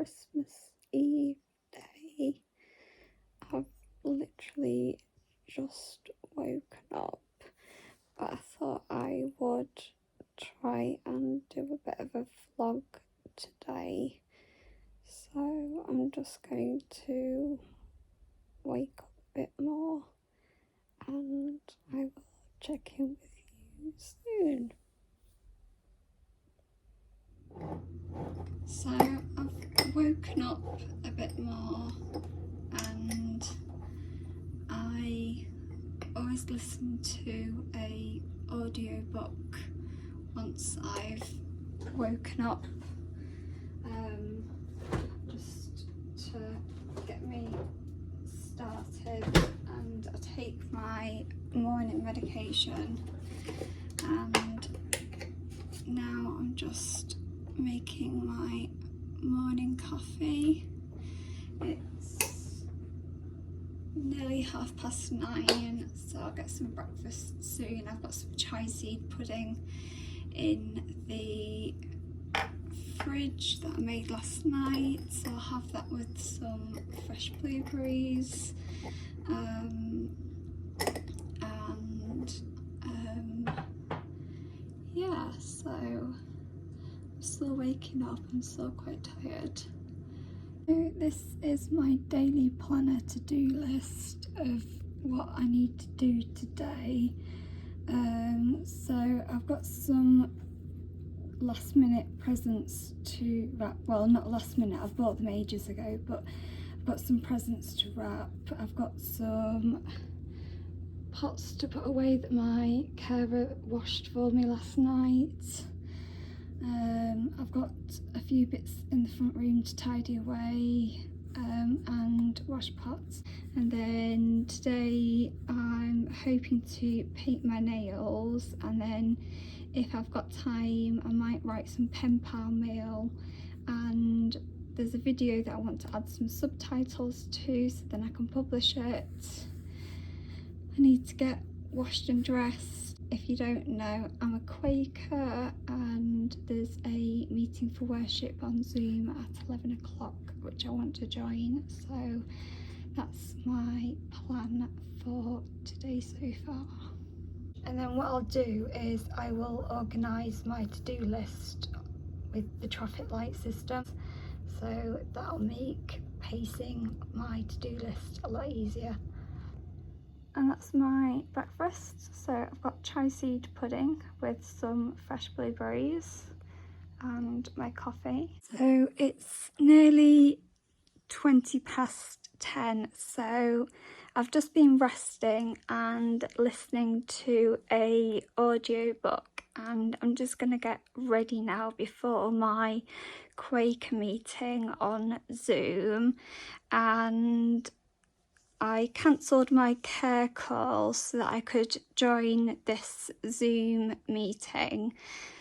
Christmas Eve day. I've literally just woken up, but I thought I would try and do a bit of a vlog today. So I'm just going to wake up a bit more and I will check in with you soon. So I've woken up a bit more, and I always listen to a audiobook once I've woken up, just to get me started, and I take my morning medication, and now I'm just making my morning coffee. It's nearly 9:30, so I'll get some breakfast soon. I've got some chai seed pudding in the fridge that I made last night, so I'll have that with some fresh blueberries, yeah, so I'm still waking up, I'm still quite tired. So this is my daily planner to-do list of what I need to do today. So I've got some last minute presents to wrap. Well, not last minute, I've bought them ages ago, but I've got some presents to wrap. I've got some pots to put away that my carer washed for me last night. I've got a few bits in the front room to tidy away, and wash pots. And then today I'm hoping to paint my nails, and then if I've got time I might write some pen pal mail, and there's a video that I want to add some subtitles to so then I can publish it. I need to get washed and dressed. If you don't know, I'm a Quaker and there's a meeting for worship on Zoom at 11 o'clock which I want to join, so that's my plan for today so far. And then what I'll do is I will organise my to-do list with the traffic light system, so that'll make pacing my to-do list a lot easier. And that's my breakfast. So I've got chai seed pudding with some fresh blueberries and my coffee. So it's nearly 10:20, so I've just been resting and listening to a audiobook, and I'm just going to get ready now before my Quaker meeting on Zoom. And I cancelled my care call so that I could join this Zoom meeting.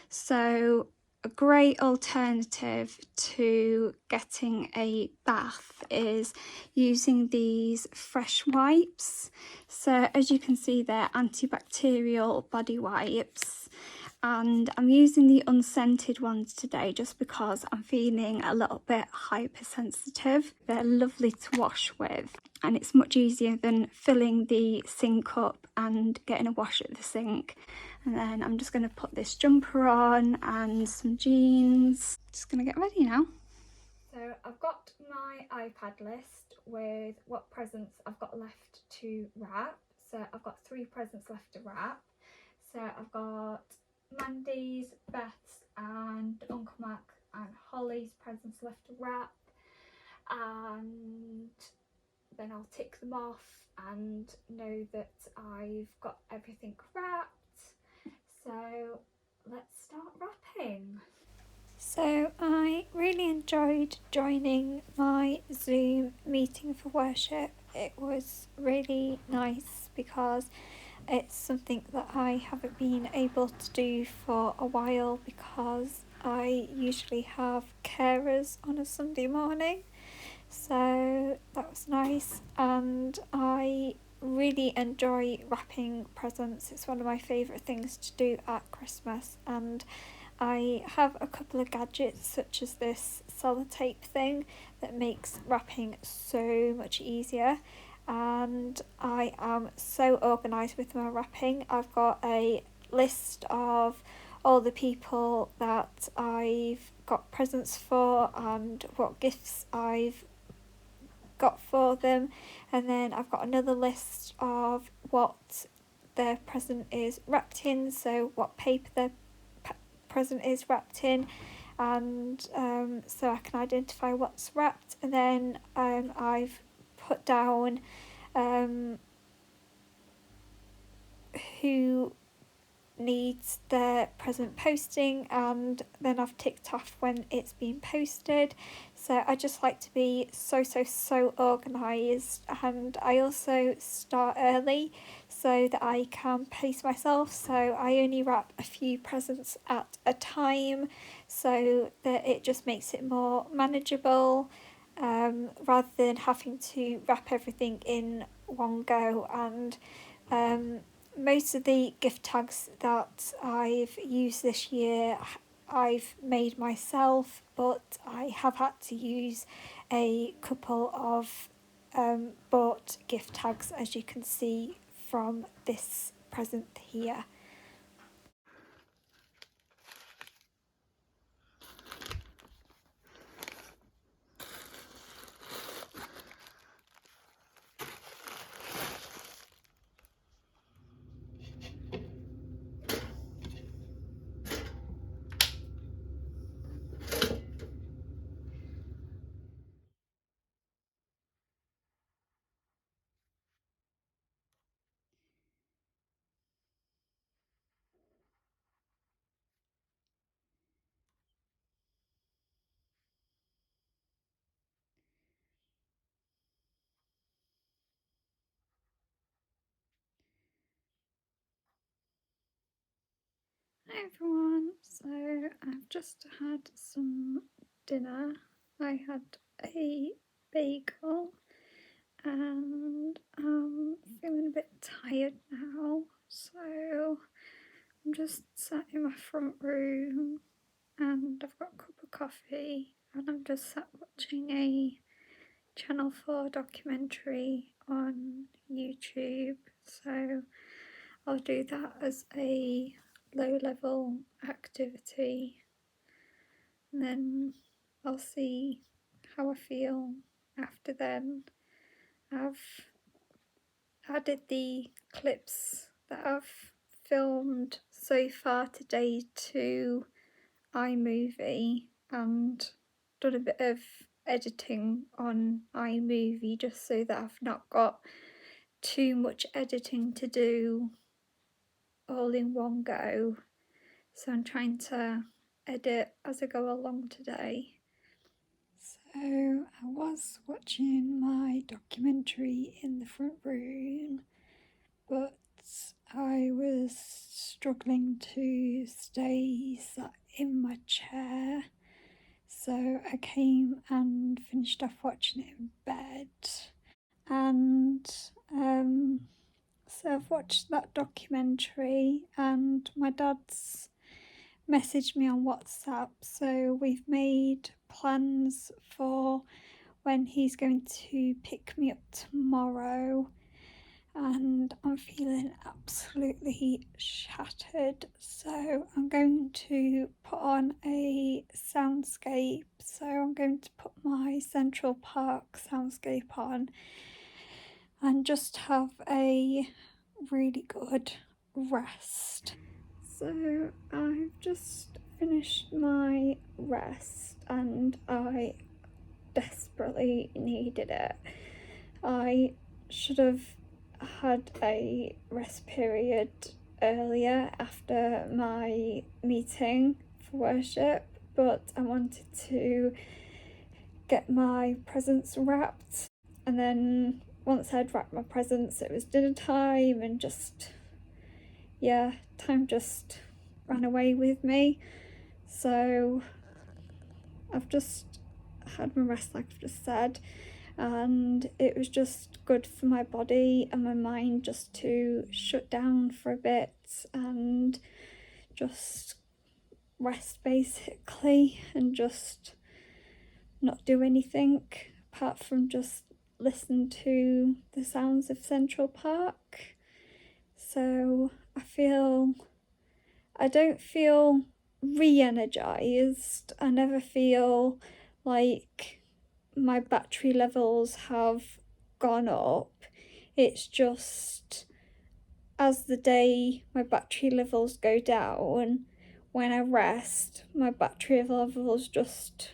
So a great alternative to getting a bath is using these fresh wipes. So as you can see, they're antibacterial body wipes, and I'm using the unscented ones today just because I'm feeling a little bit hypersensitive. They're lovely to wash with, and it's much easier than filling the sink up and getting a wash at the sink. And then I'm just going to put this jumper on and some jeans. Just going to get ready now. So I've got my iPad list with what presents I've got left to wrap. So I've got 3 presents left to wrap. So I've got Mandy's, Beth's and Uncle Mac and Holly's presents left to wrap, and then I'll tick them off and know that I've got everything wrapped. So let's start wrapping. So I really enjoyed joining my Zoom meeting for worship. It was really nice because it's something that I haven't been able to do for a while, because I usually have carers on a Sunday morning. So that was nice, and I really enjoy wrapping presents. It's one of my favourite things to do at Christmas, and I have a couple of gadgets such as this sellotape thing that makes wrapping so much easier, and I am so organised with my wrapping. I've got a list of all the people that I've got presents for and what gifts I've got for them, and then I've got another list of what their present is wrapped in, so what paper their present is wrapped in, and so I can identify what's wrapped. And then I've put down who needs their present posting, and then I've ticked off when it's been posted. So I just like to be so organised, and I also start early so that I can pace myself. So I only wrap a few presents at a time so that it just makes it more manageable, rather than having to wrap everything in one go. And most of the gift tags that I've used this year I've made myself, but I have had to use a couple of bought gift tags, as you can see from this present here. Hi everyone, so I've just had some dinner. I had a bagel and I'm feeling a bit tired now, so I'm just sat in my front room and I've got a cup of coffee and I'm just sat watching a Channel 4 documentary on YouTube. So I'll do that as a low level activity and then I'll see how I feel after then. I've added the clips that I've filmed so far today to iMovie and done a bit of editing on iMovie just so that I've not got too much editing to do all in one go. So I'm trying to edit as I go along today. So I was watching my documentary in the front room, but I was struggling to stay sat in my chair. So I came and finished off watching it in bed. And so I've watched that documentary, and my dad's messaged me on WhatsApp. So we've made plans for when he's going to pick me up tomorrow, and I'm feeling absolutely shattered. So I'm going to put on a soundscape. So I'm going to put my Central Park soundscape on and just have a really good rest. So I've just finished my rest and I desperately needed it. I should have had a rest period earlier after my meeting for worship, but I wanted to get my presents wrapped, and then once I'd wrapped my presents it was dinner time, and just time just ran away with me. So I've just had my rest, like I've just said, and it was just good for my body and my mind just to shut down for a bit and just rest basically and just not do anything apart from just listen to the sounds of Central Park. So I don't feel re-energized. I never feel like my battery levels have gone up. It's just as the day my battery levels go down, when I rest, my battery levels just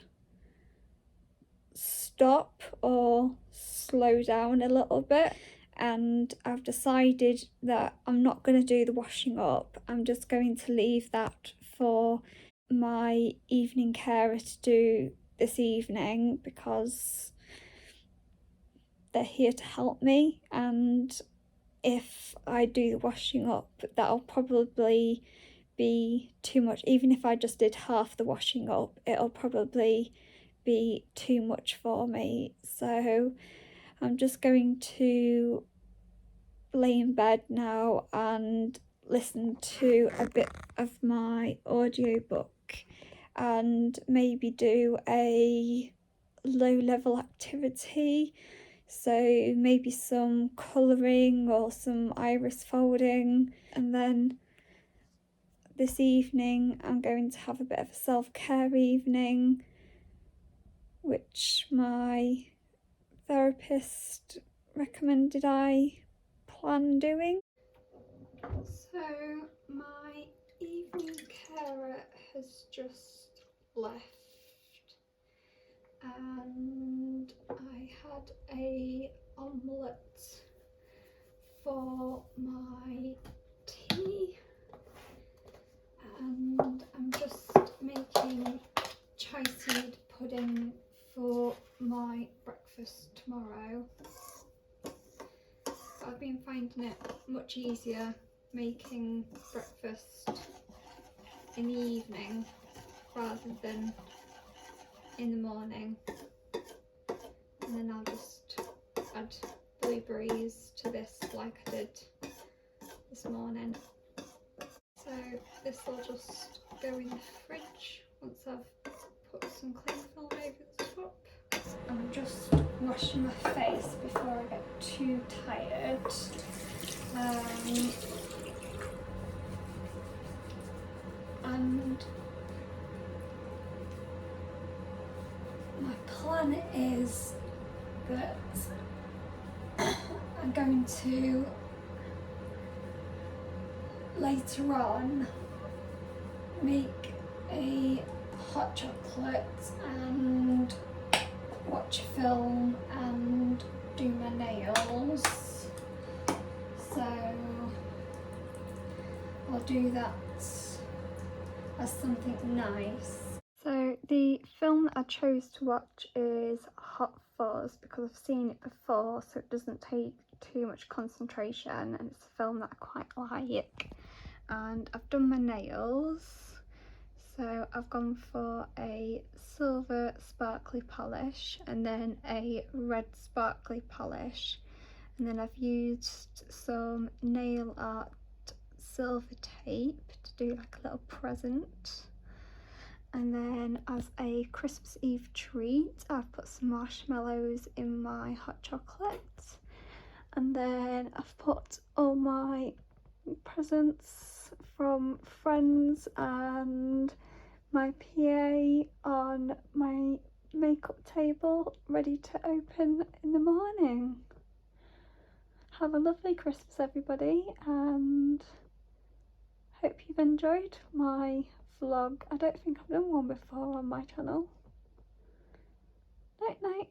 stop or slow down a little bit. And I've decided that I'm not going to do the washing up. I'm just going to leave that for my evening carer to do this evening because they're here to help me. And if I do the washing up, that'll probably be too much. Even if I just did half the washing up, it'll probably be too much for me. So I'm just going to lay in bed now and listen to a bit of my audiobook and maybe do a low level activity, so maybe some colouring or some iris folding. And then this evening I'm going to have a bit of a self-care evening, which my therapist recommended I plan doing. So my evening carer has just left and I had a omelette for my tea, and I'm just making chai seed pudding for my breakfast tomorrow. I've been finding it much easier making breakfast in the evening rather than in the morning, and then I'll just add blueberries to this like I did this morning. So this will just go in the fridge once I've put some cling film over the top. I'm just washing my face before I get too tired. And my plan is that I'm going to later on make a hot chocolate and watch a film and do my nails. So I'll do that as something nice. So the film that I chose to watch is Hot Fuzz because I've seen it before, so it doesn't take too much concentration, and it's a film that I quite like. And I've done my nails, so I've gone for a silver sparkly polish and then a red sparkly polish, and then I've used some nail art silver tape to do like a little present. And then as a Christmas Eve treat, I've put some marshmallows in my hot chocolate, and then I've put all my presents from friends and my PA on my makeup table ready to open in the morning. Have a lovely Christmas everybody, and hope you've enjoyed my vlog. I don't think I've done one before on my channel. Night night.